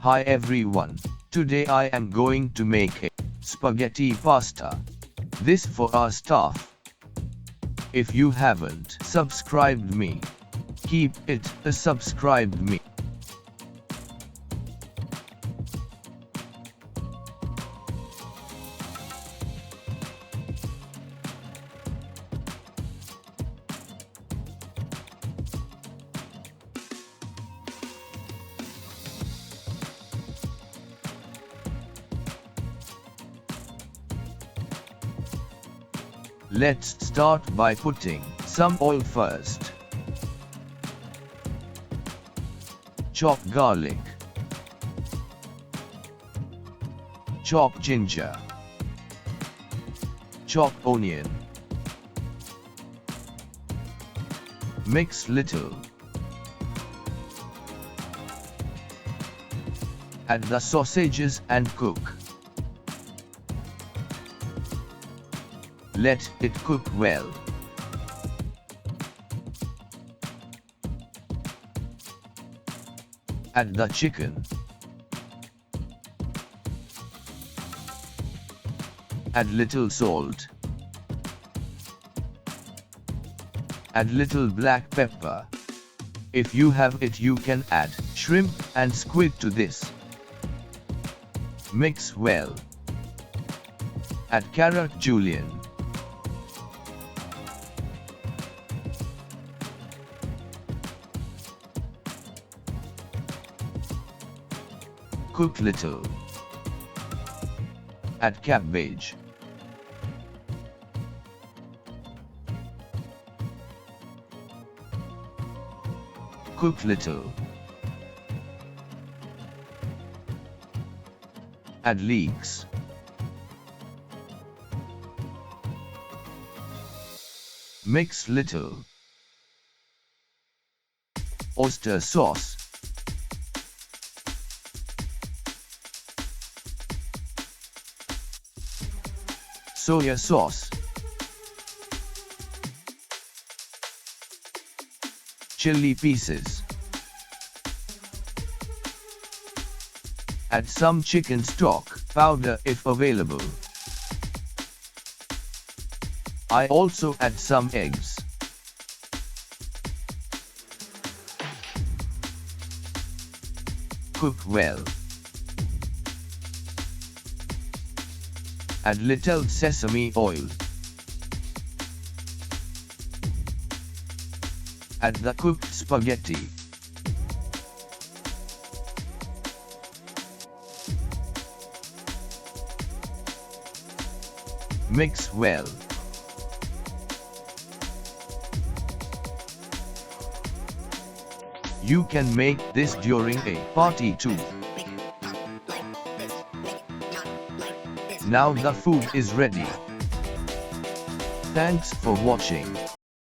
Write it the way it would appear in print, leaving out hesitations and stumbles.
Hi everyone, today I am going to make a spaghetti pasta. This for our staff. If you haven't subscribed me, keep it subscribed me. Let's start by putting some oil first. Chop garlic. Chop ginger. Chop onion. Mix little. Add the sausages and cook. Let it cook well. Add the chicken. Add little salt. Add little black pepper. If you have it, you can add shrimp and squid to this. Mix well. Add carrot julienne. Cook little. Add cabbage. Cook little. Add leeks. Mix little. Oyster sauce. Soya sauce. Chili pieces. Add some chicken stock powder if available. I also add some eggs. Cook well. Add little sesame oil. Add the cooked spaghetti. Mix well. You can make this during a party too. Now the food is ready. Thanks for watching.